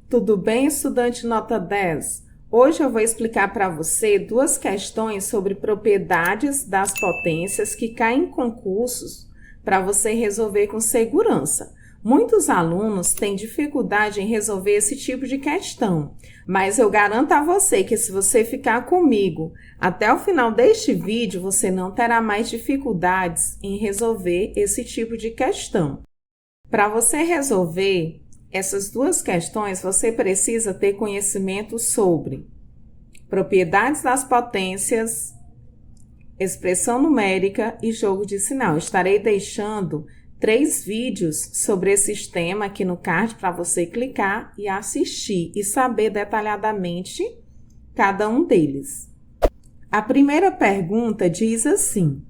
Tudo bem, estudante nota 10? Hoje eu vou explicar para você duas questões sobre propriedades das potências que caem em concursos para você resolver com segurança. Muitos alunos têm dificuldade em resolver esse tipo de questão, mas eu garanto a você que se você ficar comigo até o final deste vídeo, você não terá mais dificuldades em resolver esse tipo de questão. Para você resolver essas duas questões, você precisa ter conhecimento sobre propriedades das potências, expressão numérica e jogo de sinal. Estarei deixando 3 vídeos sobre esses temas aqui no card para você clicar e assistir e saber detalhadamente cada um deles. A primeira pergunta diz assim: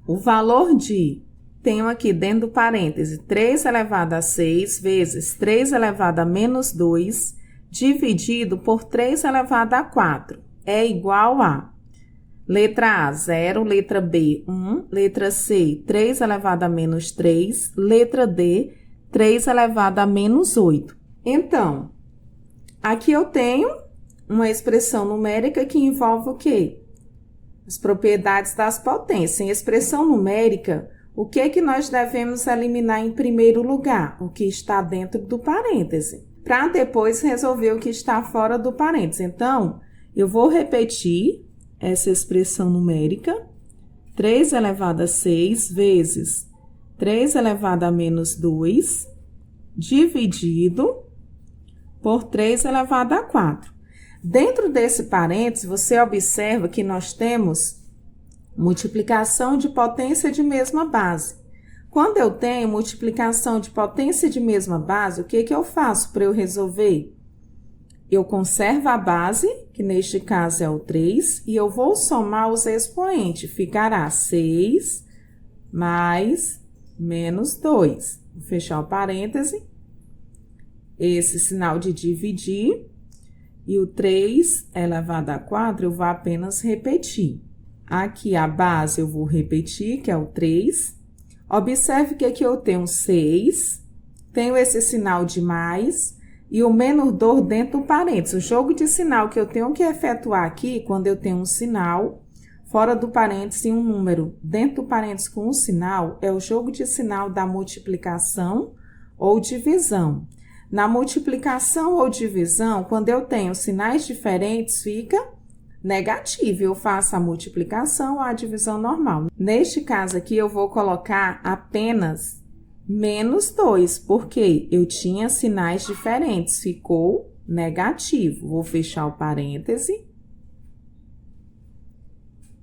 o valor de, tenho aqui dentro do parêntese, 3 elevado a 6 vezes 3 elevado a menos 2 dividido por 3 elevado a 4 é igual a letra A, 0, letra B, 1, letra C, 3 elevado a menos 3, letra D, 3 elevado a menos 8. Então, aqui eu tenho uma expressão numérica que envolve o quê? As propriedades das potências. Em expressão numérica, o que nós devemos eliminar em primeiro lugar? O que está dentro do parêntese, para depois resolver o que está fora do parêntese. Então, eu vou repetir essa expressão numérica, 3 elevado a 6 vezes 3 elevado a menos 2, dividido por 3 elevado a 4. Dentro desse parênteses, você observa que nós temos multiplicação de potência de mesma base. Quando eu tenho multiplicação de potência de mesma base, o que eu faço para eu resolver? Eu conservo a base, que neste caso é o 3, e eu vou somar os expoentes. Ficará 6 mais menos 2. Vou fechar o parêntese. Esse sinal de dividir. E o 3 elevado a 4 eu vou apenas repetir. Aqui a base eu vou repetir, que é o 3. Observe que aqui eu tenho 6, tenho esse sinal de mais e o menos 2 dentro do parênteses. O jogo de sinal que eu tenho que efetuar aqui, quando eu tenho um sinal fora do parênteses e um número dentro do parênteses com um sinal, é o jogo de sinal da multiplicação ou divisão. Na multiplicação ou divisão, quando eu tenho sinais diferentes, fica negativo. Eu faço a multiplicação ou a divisão normal. Neste caso aqui, eu vou colocar apenas menos 2, porque eu tinha sinais diferentes. Ficou negativo. Vou fechar o parêntese.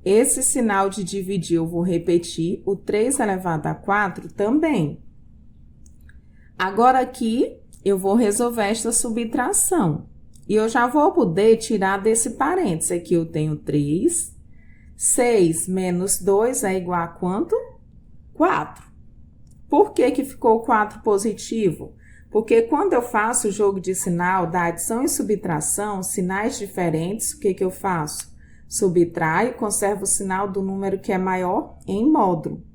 Esse sinal de dividir eu vou repetir. O 3 elevado a 4 também. Agora aqui, eu vou resolver esta subtração. E eu já vou poder tirar desse parênteses. Aqui eu tenho 3. 6 menos 2 é igual a quanto? 4. Por que ficou 4 positivo? Porque quando eu faço o jogo de sinal da adição e subtração, sinais diferentes, o que eu faço? Subtraio, conservo o sinal do número que é maior em módulo.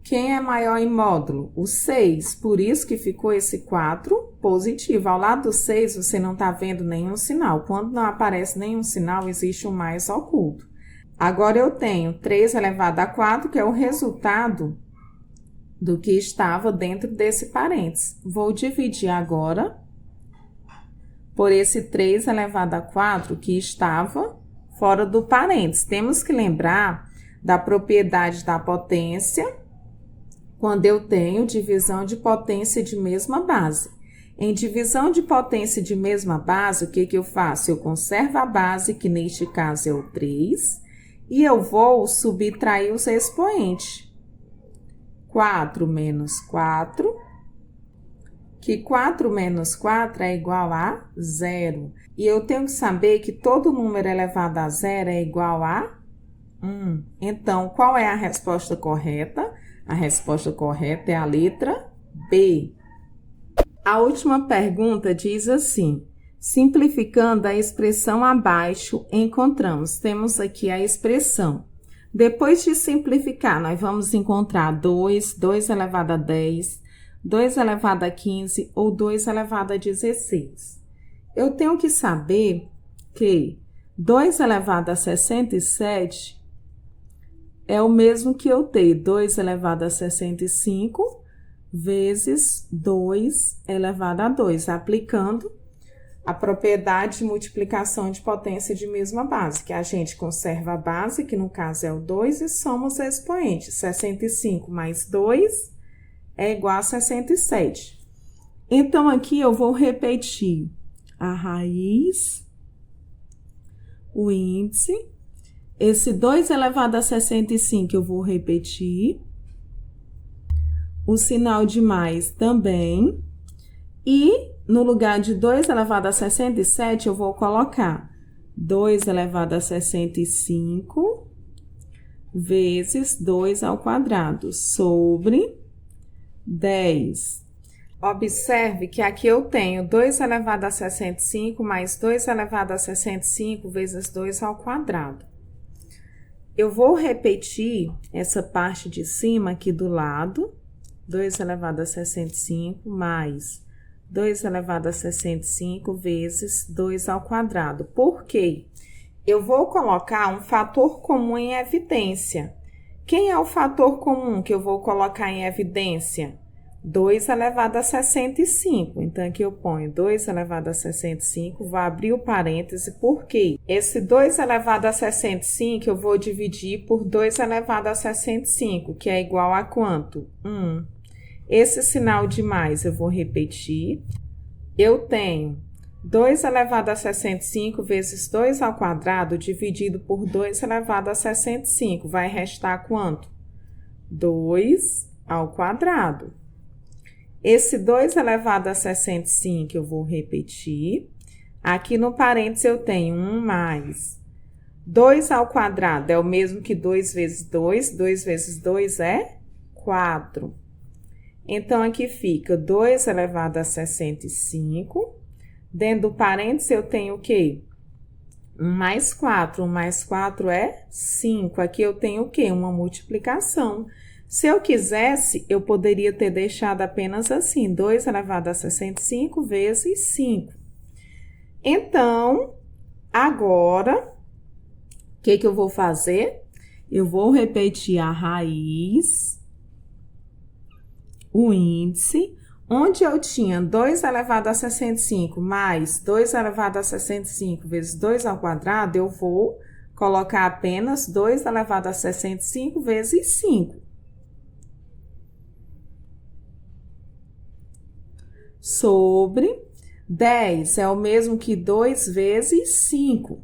Quem é maior em módulo? O 6, por isso que ficou esse 4 positivo. Ao lado do 6, você não está vendo nenhum sinal. Quando não aparece nenhum sinal, existe um mais oculto. Agora, eu tenho 3 elevado a 4, que é o resultado do que estava dentro desse parênteses. Vou dividir agora por esse 3 elevado a 4, que estava fora do parênteses. Temos que lembrar da propriedade da potência, quando eu tenho divisão de potência de mesma base. Em divisão de potência de mesma base, o que eu faço? Eu conservo a base, que neste caso é o 3, e eu vou subtrair os expoentes. 4 menos 4, que 4 menos 4 é igual a 0. E eu tenho que saber que todo número elevado a 0 é igual a 1. Então, qual é a resposta correta? A resposta correta é a letra B. A última pergunta diz assim: simplificando a expressão abaixo, temos aqui a expressão. Depois de simplificar, nós vamos encontrar 2 elevado a 10, 2 elevado a 15 ou 2 elevado a 16. Eu tenho que saber que 2 elevado a 67 é o mesmo que eu ter 2 elevado a 65 vezes 2 elevado a 2, aplicando a propriedade de multiplicação de potência de mesma base, que a gente conserva a base, que no caso é o 2, e soma os expoentes. 65 mais 2 é igual a 67. Então, aqui eu vou repetir a raiz, o índice. Esse 2 elevado a 65 eu vou repetir. O sinal de mais também. E no lugar de 2 elevado a 67, eu vou colocar 2 elevado a 65 vezes 2 ao quadrado sobre 10. Observe que aqui eu tenho 2 elevado a 65 mais 2 elevado a 65 vezes 2 ao quadrado. Eu vou repetir essa parte de cima aqui do lado, 2 elevado a 65 mais 2 elevado a 65 vezes 2 ao quadrado. Por quê? Eu vou colocar um fator comum em evidência. Quem é o fator comum que eu vou colocar em evidência? 2 elevado a 65. Então, aqui eu ponho 2 elevado a 65, vou abrir o parêntese, por quê? Esse 2 elevado a 65 eu vou dividir por 2 elevado a 65, que é igual a quanto? 1. Esse sinal de mais eu vou repetir. Eu tenho 2 elevado a 65 vezes 2 ao quadrado dividido por 2 elevado a 65. Vai restar quanto? 2 ao quadrado. Esse 2 elevado a 65 eu vou repetir. Aqui no parênteses eu tenho 1 mais 2 ao quadrado é o mesmo que 2 vezes 2. 2 vezes 2 é 4. Então, aqui fica 2 elevado a 65. Dentro do parênteses, eu tenho o quê? 1 mais 4. 1 mais 4 é 5. Aqui eu tenho o quê? Uma multiplicação. Se eu quisesse, eu poderia ter deixado apenas assim, 2 elevado a 65 vezes 5. Então, agora, o que eu vou fazer? Eu vou repetir a raiz, o índice, onde eu tinha 2 elevado a 65 mais 2 elevado a 65 vezes 2 ao quadrado, eu vou colocar apenas 2 elevado a 65 vezes 5. Sobre 10 é o mesmo que 2 vezes 5.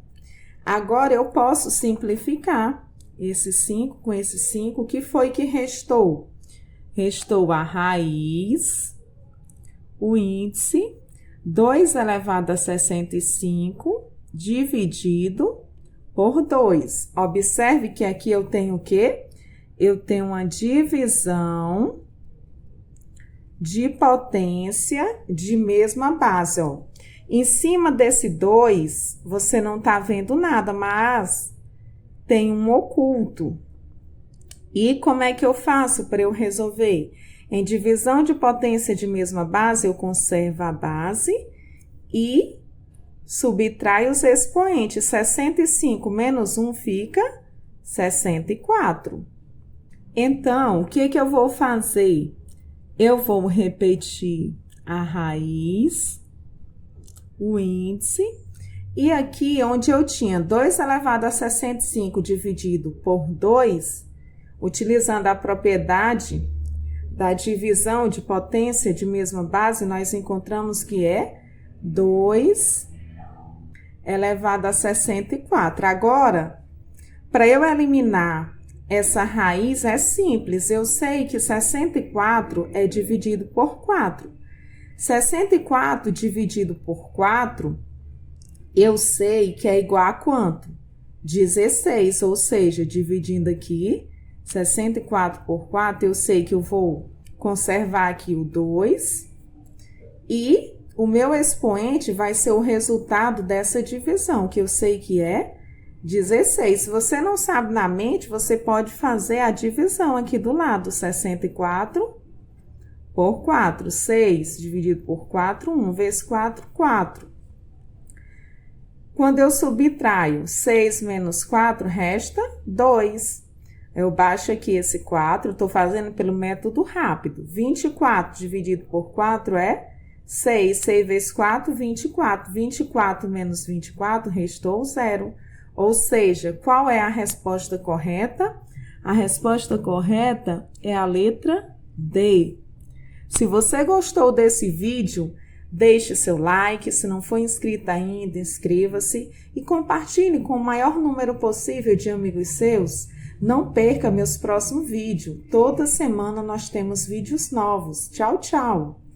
Agora, eu posso simplificar esse 5 com esse 5. O que foi que restou? Restou a raiz, o índice, 2 elevado a 65 dividido por 2. Observe que aqui eu tenho o quê? Eu tenho uma divisão de potência de mesma base, ó. Em cima desse 2, você não tá vendo nada, mas tem um oculto. E como é que eu faço para eu resolver? Em divisão de potência de mesma base, eu conservo a base e subtraio os expoentes. 65 menos 1 fica 64. Então, o que eu vou fazer? Eu vou repetir a raiz, o índice, e aqui onde eu tinha 2 elevado a 65 dividido por 2, utilizando a propriedade da divisão de potência de mesma base, nós encontramos que é 2 elevado a 64. Agora, para eu eliminar essa raiz é simples, eu sei que 64 é dividido por 4. 64 dividido por 4, eu sei que é igual a quanto? 16, ou seja, dividindo aqui, 64 por 4, eu sei que eu vou conservar aqui o 2, e o meu expoente vai ser o resultado dessa divisão, que eu sei que é 16. Se você não sabe na mente, você pode fazer a divisão aqui do lado, 64 por 4, 6 dividido por 4, 1 vezes 4, 4. Quando eu subtraio 6 menos 4, resta 2. Eu baixo aqui esse 4, estou fazendo pelo método rápido. 24 dividido por 4 é 6. 6 vezes 4, 24. 24 menos 24, restou 0. Ou seja, qual é a resposta correta? A resposta correta é a letra D. Se você gostou desse vídeo, deixe seu like, se não for inscrito ainda, inscreva-se e compartilhe com o maior número possível de amigos seus. Não perca meus próximos vídeos. Toda semana nós temos vídeos novos. Tchau, tchau!